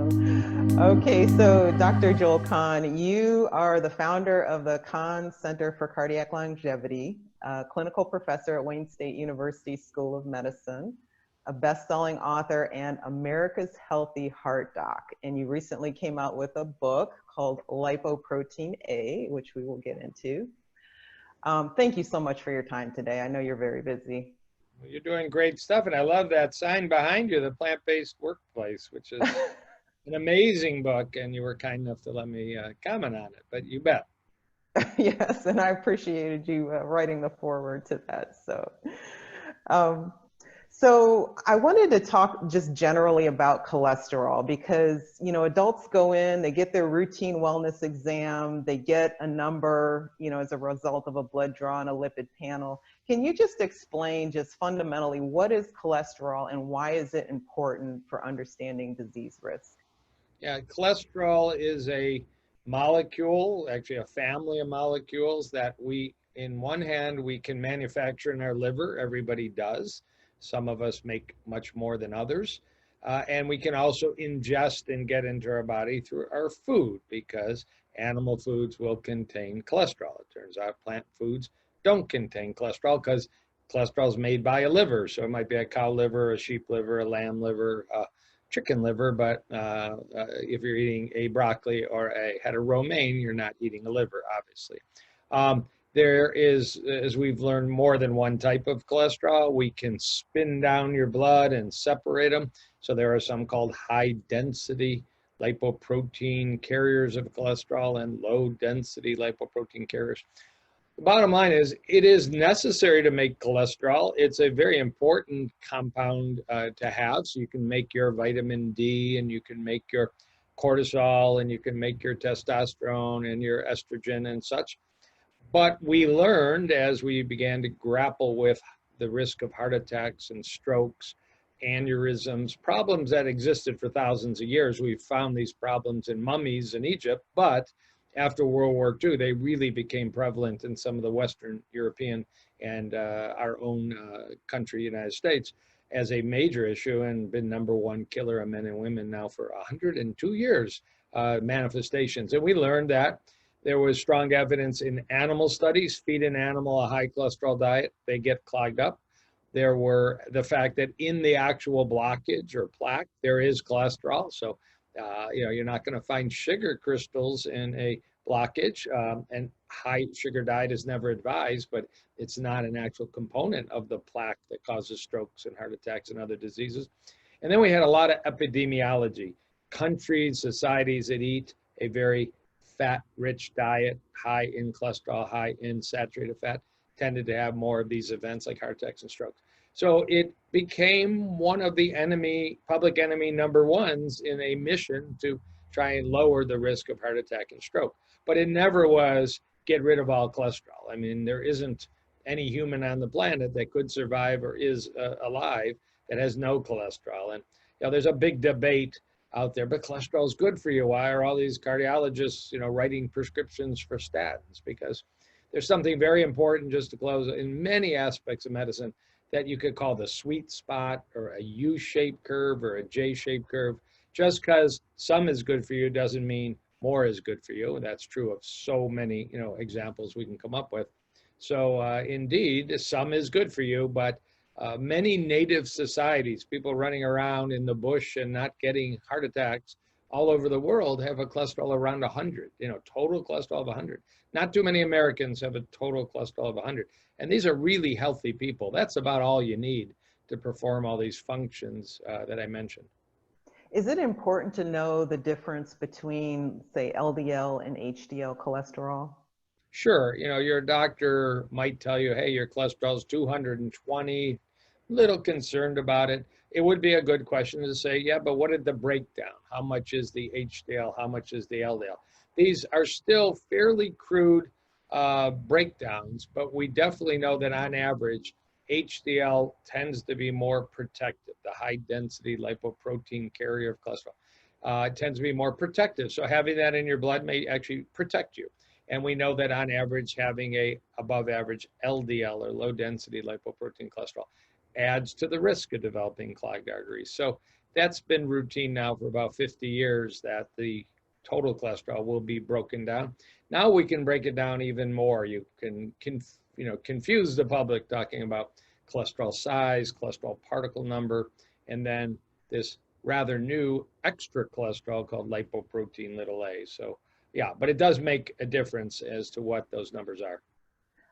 Okay, so Dr. Joel Kahn, you are the founder of the Kahn Center for Cardiac Longevity, a clinical professor at Wayne State University School of Medicine, a best-selling author, and America's Healthy Heart Doc. And you recently came out with a book called Lipoprotein A, which we will get into. Thank you so much for your time today. I know you're very busy. Well, you're doing great stuff, and I love that sign behind you, the Plant-Based Workplace, which is an amazing book, and you were kind enough to let me comment on it, but you bet. Yes, and I appreciated you writing the foreword to that. Um, so I wanted to talk just generally about cholesterol because, you know, adults go in, they get their routine wellness exam, they get a number, you know, as a result of a blood draw and a lipid panel. Can you just explain just fundamentally what is cholesterol and why is it important for understanding disease risk? Yeah, cholesterol is a molecule, actually a family of molecules that in one hand, we can manufacture in our liver. Everybody does. Some of us make much more than others. And we can also ingest and get into our body through our food because animal foods will contain cholesterol. It turns out plant foods don't contain cholesterol because cholesterol is made by a liver. So it might be a cow liver, a sheep liver, a lamb liver, chicken liver, but if you're eating a broccoli or a head of romaine, you're not eating a liver, obviously. There is, as we've learned, more than one type of cholesterol. We can spin down your blood and separate them. So there are some called high density lipoprotein carriers of cholesterol and low density lipoprotein carriers. The bottom line is it is necessary to make cholesterol. It's a very important compound to have. So you can make your vitamin D and you can make your cortisol and you can make your testosterone and your estrogen and such. But we learned as we began to grapple with the risk of heart attacks and strokes, aneurysms, problems that existed for thousands of years. We found these problems in mummies in Egypt, but after World War II, they really became prevalent in some of the Western European and our own country, United States, as a major issue and been #1 killer of men and women now for 102 years, manifestations. And we learned that there was strong evidence in animal studies, feed an animal a high cholesterol diet, they get clogged up. There were the fact that in the actual blockage or plaque, there is cholesterol. So you know, you're not going to find sugar crystals in a blockage, and high sugar diet is never advised, but it's not an actual component of the plaque that causes strokes and heart attacks and other diseases. And then we had a lot of epidemiology, countries, societies that eat a very fat-rich diet, high in cholesterol, high in saturated fat, tended to have more of these events like heart attacks and strokes. So it became one of the public enemy #1s in a mission to try and lower the risk of heart attack and stroke. But it never was get rid of all cholesterol. I mean, there isn't any human on the planet that could survive or is alive that has no cholesterol. And you know, there's a big debate out there, but cholesterol is good for you. Why are all these cardiologists, you know, writing prescriptions for statins? Because there's something very important, just to close, in many aspects of medicine that you could call the sweet spot or a U-shaped curve or a J-shaped curve. Just because some is good for you doesn't mean more is good for you. And that's true of so many, you know, examples we can come up with. So indeed, some is good for you, but many native societies, people running around in the bush and not getting heart attacks all over the world have a cholesterol around 100, you know, total cholesterol of 100. Not too many Americans have a total cholesterol of 100. And these are really healthy people. That's about all you need to perform all these functions that I mentioned. Is it important to know the difference between, say, LDL and HDL cholesterol? Sure, you know, your doctor might tell you, hey, your cholesterol is 220, little concerned about it. It would be a good question to say, yeah, but what is the breakdown? How much is the HDL? How much is the LDL? These are still fairly crude breakdowns, but we definitely know that on average, HDL tends to be more protective, the high density lipoprotein carrier of cholesterol. It tends to be more protective. So having that in your blood may actually protect you. And we know that on average, having a above average LDL or low density lipoprotein cholesterol adds to the risk of developing clogged arteries. So That's been routine now for about 50 years, that the total cholesterol will be broken down. Now we can break it down even more. You can confuse the public talking about cholesterol size, cholesterol particle number, and then this rather new extra cholesterol called lipoprotein little a. So yeah, but it does make a difference as to what those numbers are.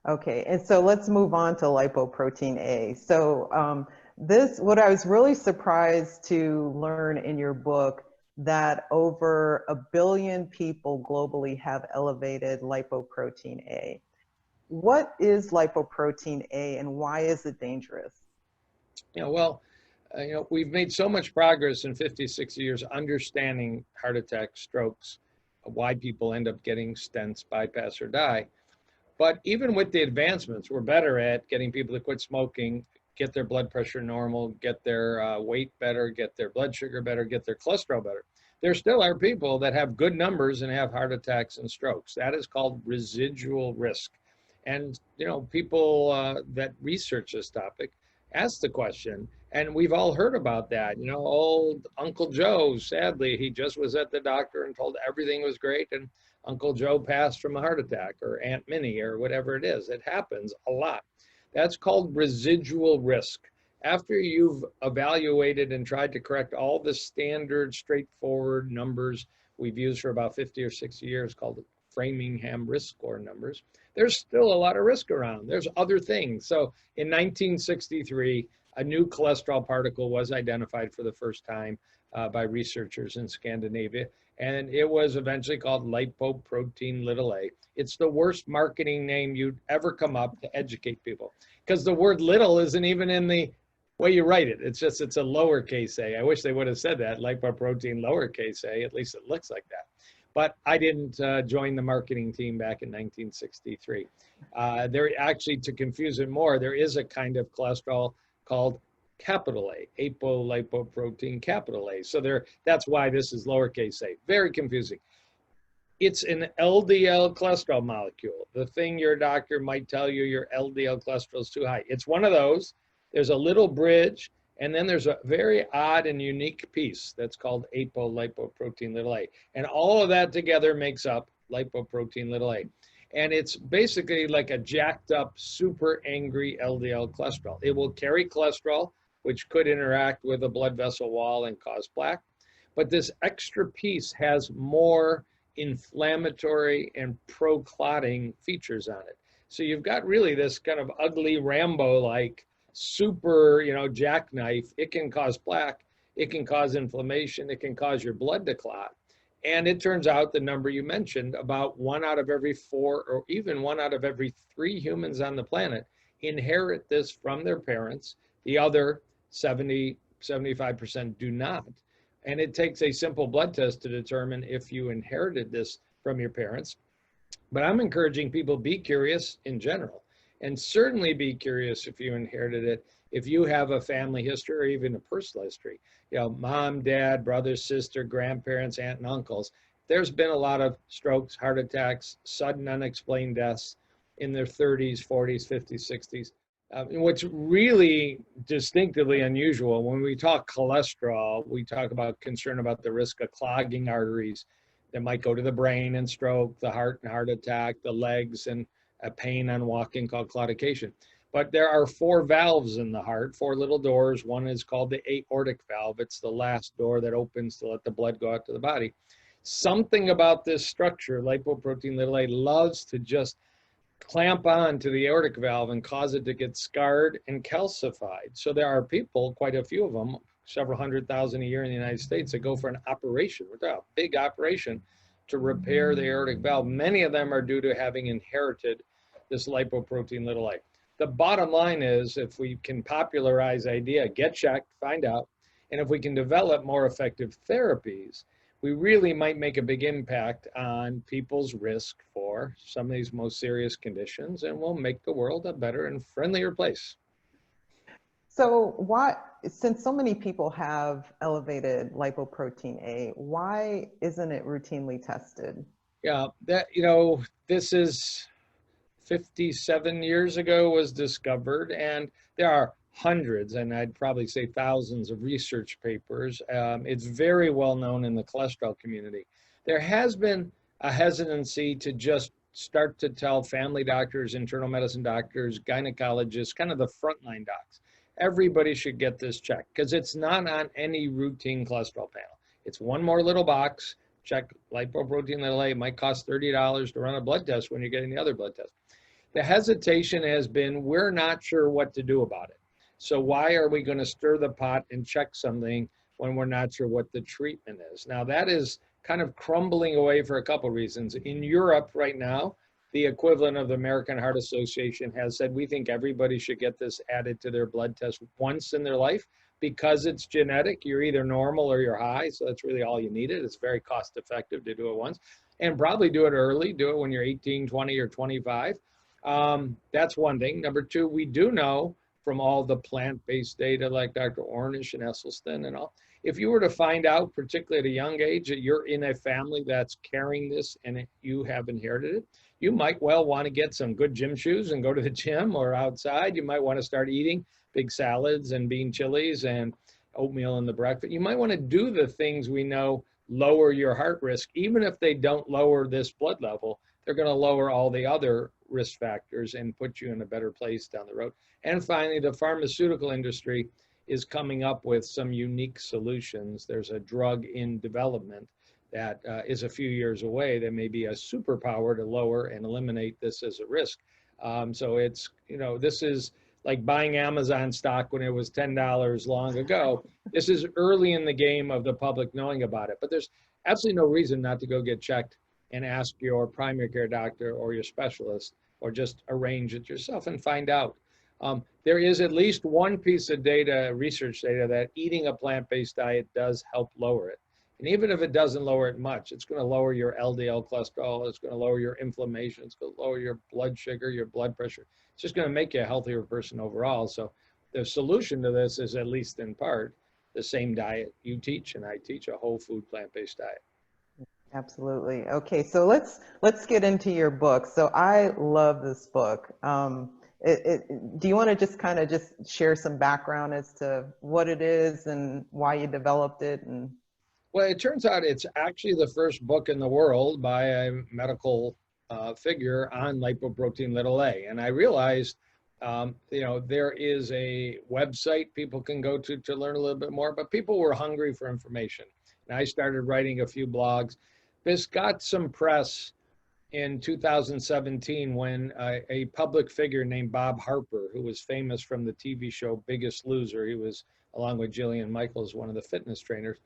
Okay, and so let's move on to lipoprotein A. So what I was really surprised to learn in your book, that over 1 billion people globally have elevated lipoprotein A. What is lipoprotein A and why is it dangerous? We've made so much progress in 50, 60 years understanding heart attacks, strokes, why people end up getting stents, bypass, or die. But even with the advancements, we're better at getting people to quit smoking, get their blood pressure normal, get their weight better, get their blood sugar better, get their cholesterol better. There still are people that have good numbers and have heart attacks and strokes. That is called residual risk. And, people that research this topic ask the question, and we've all heard about that. Old Uncle Joe, sadly, he just was at the doctor and told everything was great, and Uncle Joe passed from a heart attack, or Aunt Minnie, or whatever it is. It happens a lot. That's called residual risk. After you've evaluated and tried to correct all the standard, straightforward numbers we've used for about 50 or 60 years, called Framingham risk score numbers, there's still a lot of risk around. There's other things. So in 1963, a new cholesterol particle was identified for the first time by researchers in Scandinavia, and it was eventually called lipoprotein little a. It's the worst marketing name you'd ever come up to educate people, because the word little isn't even in the way you write it. It's a lowercase a. I wish they would have said that, lipoprotein lowercase a. At least it looks like that. But I didn't join the marketing team back in 1963. There actually, to confuse it more, there is a kind of cholesterol called capital A, apolipoprotein capital A. So that's why this is lowercase a. Very confusing. It's an LDL cholesterol molecule. The thing your doctor might tell you your LDL cholesterol is too high. It's one of those. There's a little bridge, and then there's a very odd and unique piece that's called apolipoprotein little a. And all of that together makes up lipoprotein little a. And it's basically like a jacked up, super angry LDL cholesterol. It will carry cholesterol, which could interact with a blood vessel wall and cause plaque. But this extra piece has more inflammatory and pro-clotting features on it. So you've got really this kind of ugly Rambo-like super, jackknife. It can cause plaque, it can cause inflammation, it can cause your blood to clot. And it turns out the number you mentioned, about 1 out of every 4 or even 1 out of every 3 humans on the planet inherit this from their parents. The other 75% do not. And it takes a simple blood test to determine if you inherited this from your parents. But I'm encouraging people, be curious in general, and certainly be curious if you inherited it, if you have a family history or even a personal history. Mom, dad, brother, sister, grandparents, aunt, and uncles. There's been a lot of strokes, heart attacks, sudden unexplained deaths in their 30s, 40s, 50s, 60s. What's really distinctively unusual, when we talk cholesterol, we talk about concern about the risk of clogging arteries that might go to the brain and stroke, the heart and heart attack, the legs and a pain on walking called claudication. But there are 4 valves in the heart, 4 little doors. One is called the aortic valve. It's the last door that opens to let the blood go out to the body. Something about this structure, lipoprotein little a, loves to just clamp on to the aortic valve and cause it to get scarred and calcified. So there are people, quite a few of them, several 100,000 a year in the United States, that go for an operation, a big operation, to repair the aortic valve. Many of them are due to having inherited this lipoprotein little a. The bottom line is, if we can popularize the idea, get checked, find out, and if we can develop more effective therapies, we really might make a big impact on people's risk for some of these most serious conditions, and we'll make the world a better and friendlier place. So since so many people have elevated lipoprotein A, why isn't it routinely tested? Yeah, this is 57 years ago was discovered, and there are hundreds, and I'd probably say thousands of research papers. It's very well known in the cholesterol community. There has been a hesitancy to just start to tell family doctors, internal medicine doctors, gynecologists, kind of the frontline docs, everybody should get this checked because it's not on any routine cholesterol panel. It's one more little box. Check lipoprotein little a. It might cost $30 to run a blood test when you're getting the other blood test. The hesitation has been, we're not sure what to do about it. So why are we going to stir the pot and check something when we're not sure what the treatment is? Now that is kind of crumbling away for a couple of reasons. In Europe right now, the equivalent of the American Heart Association has said, we think everybody should get this added to their blood test once in their life because it's genetic. You're either normal or you're high, so that's really all you needed. It's very cost effective to do it once, and probably do it early. Do it when you're 18, 20, or 25. That's one thing. Number two, we do know from all the plant-based data like Dr. Ornish and Esselstyn and all, if you were to find out, particularly at a young age, that you're in a family that's carrying this and you have inherited it, you might well want to get some good gym shoes and go to the gym or outside. You might want to start eating big salads and bean chilies and oatmeal in the breakfast. You might want to do the things we know lower your heart risk. Even if they don't lower this blood level, they're going to lower all the other risk factors and put you in a better place down the road. And finally, the pharmaceutical industry is coming up with some unique solutions. There's a drug in development that is a few years away that may be a superpower to lower and eliminate this as a risk. So it's, you know, this is like buying Amazon stock when it was $10 long ago. This is early in the game of the public knowing about it, but there's absolutely no reason not to go get checked and ask your primary care doctor or your specialist, or just arrange it yourself and find out. There is at least one piece of data, research data, that eating a plant-based diet does help lower it. And even if it doesn't lower it much, it's going to lower your LDL cholesterol, it's going to lower your inflammation, it's going to lower your blood sugar, your blood pressure. It's just going to make you a healthier person overall. So the solution to this is, at least in part, the same diet you teach and I teach, a whole food plant-based diet. Absolutely. Okay, so let's get into your book. So I love this book. Do you want to just kind of just share some background as to what it is and why you developed it? And well, it turns out it's actually the first book in the world by a medical figure on lipoprotein little a. And I realized, you know, there is a website people can go to learn a little bit more, but people were hungry for information. And I started writing a few blogs. This got some press in 2017 when a public figure named Bob Harper, who was famous from the TV show Biggest Loser, he was, along with Jillian Michaels, one of the fitness trainers,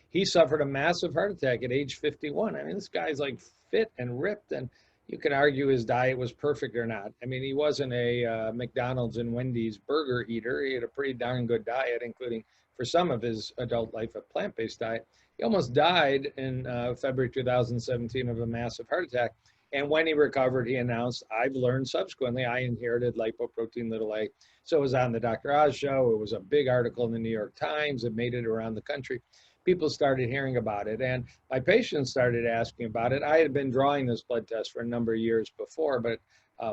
he suffered a massive heart attack at age 51. I mean, this guy's like fit and ripped, and you can argue his diet was perfect or not. I mean, he wasn't a McDonald's and Wendy's burger eater. He had a pretty darn good diet, including for some of his adult life, a plant-based diet. He almost died in February 2017 of a massive heart attack. And when he recovered, he announced, I've learned subsequently, I inherited lipoprotein little a. So it was on the Dr. Oz show. It was a big article in the New York Times. It made it around the country. People started hearing about it. And my patients started asking about it. I had been drawing this blood test for a number of years before, but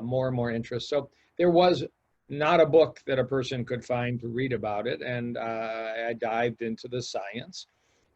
more and more interest. So there was not a book that a person could find to read about it. And I dived into the science.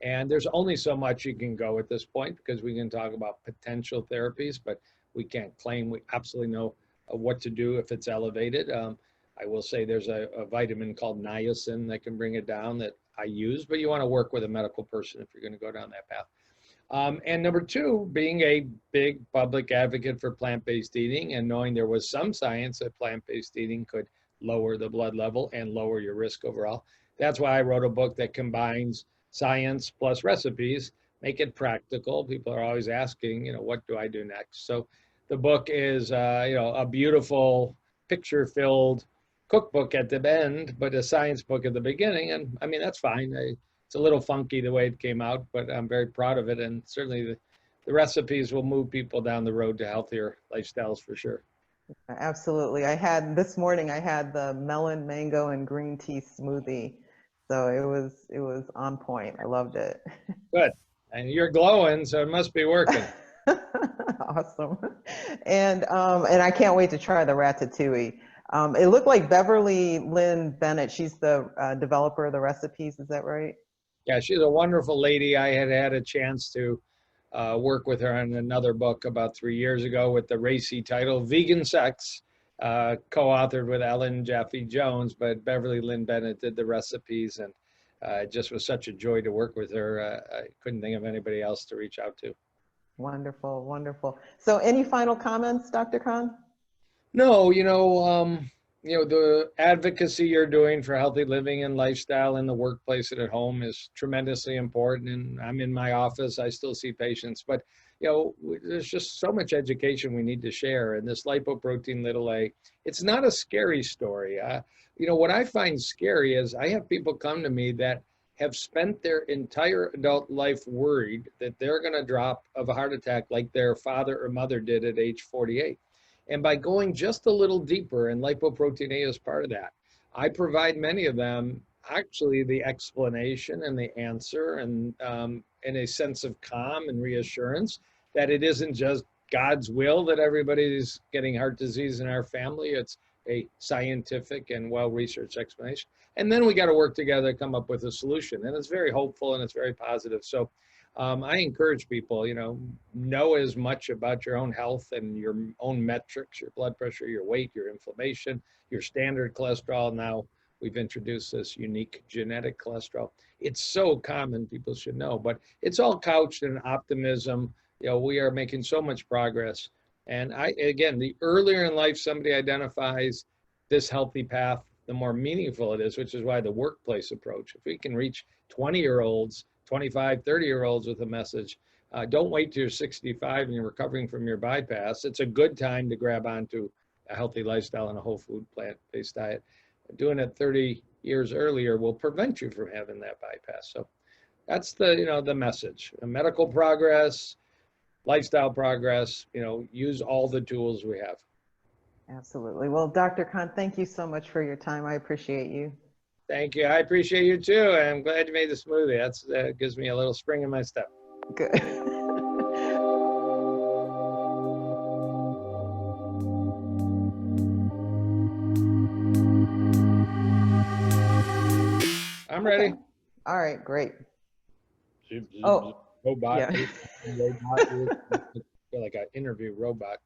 And there's only so much you can go at this point, because we can talk about potential therapies, but we can't claim we absolutely know what to do if it's elevated. I will say there's a vitamin called niacin that can bring it down that I use, but you want to work with a medical person if you're going to go down that path. And number two, being a big public advocate for plant-based eating and knowing there was some science that plant-based eating could lower the blood level and lower your risk overall. That's why I wrote a book that combines science plus recipes, make it practical. People are always asking, you know, what do I do next? So the book is, you know, a beautiful picture-filled cookbook at the end, but a science book at the beginning. And I mean, that's fine. It's a little funky the way it came out, but I'm very proud of it. And certainly the recipes will move people down the road to healthier lifestyles for sure. absolutely. This morning, I had the melon, mango, and green tea smoothie. So it was on point. I loved it. Good. And you're glowing, so it must be working. Awesome. And I can't wait to try the ratatouille. It looked like Beverly Lynn Bennett, she's the developer of the recipes, is that right? Yeah, she's a wonderful lady. I had had a chance to work with her on another book about 3 years ago with the racy title, Vegan Sex, co-authored with Ellen Jaffe Jones, but Beverly Lynn Bennett did the recipes, and it just was such a joy to work with her. I couldn't think of anybody else to reach out to. Wonderful, wonderful. So any final comments, Dr. Kahn? No, the advocacy you're doing for healthy living and lifestyle in the workplace and at home is tremendously important. And I'm in my office, I still see patients, but there's just so much education we need to share. And this lipoprotein little a, it's not a scary story. What I find scary is I have people come to me that have spent their entire adult life worried that they're going to drop of a heart attack like their father or mother did at age 48. And by going just a little deeper, and lipoprotein A is part of that, I provide many of them actually the explanation and the answer, and a sense of calm and reassurance that it isn't just God's will that everybody's getting heart disease in our family. It's a scientific and well-researched explanation. And then we got to work together to come up with a solution. And it's very hopeful and it's very positive. So I encourage people, know as much about your own health and your own metrics, your blood pressure, your weight, your inflammation, your standard cholesterol. Now we've introduced this unique genetic cholesterol. It's so common, people should know, but it's all couched in optimism. We are making so much progress. And again, the earlier in life somebody identifies this healthy path, the more meaningful it is, which is why the workplace approach. If we can reach 20-year-olds, 25, 30-year-olds with a message, don't wait till you're 65 and you're recovering from your bypass. It's a good time to grab onto a healthy lifestyle and a whole food plant-based diet. Doing it 30 years earlier will prevent you from having that bypass. So that's the message. Medical progress, lifestyle progress, use all the tools we have. Absolutely. Well, Dr. Kahn, thank you so much for your time. I appreciate you. Thank you. I appreciate you too. I'm glad you made the smoothie. That gives me a little spring in my step. Good. I'm ready. Okay. All right, great. Oh, robot. Yeah. Robot. Like an interview robot.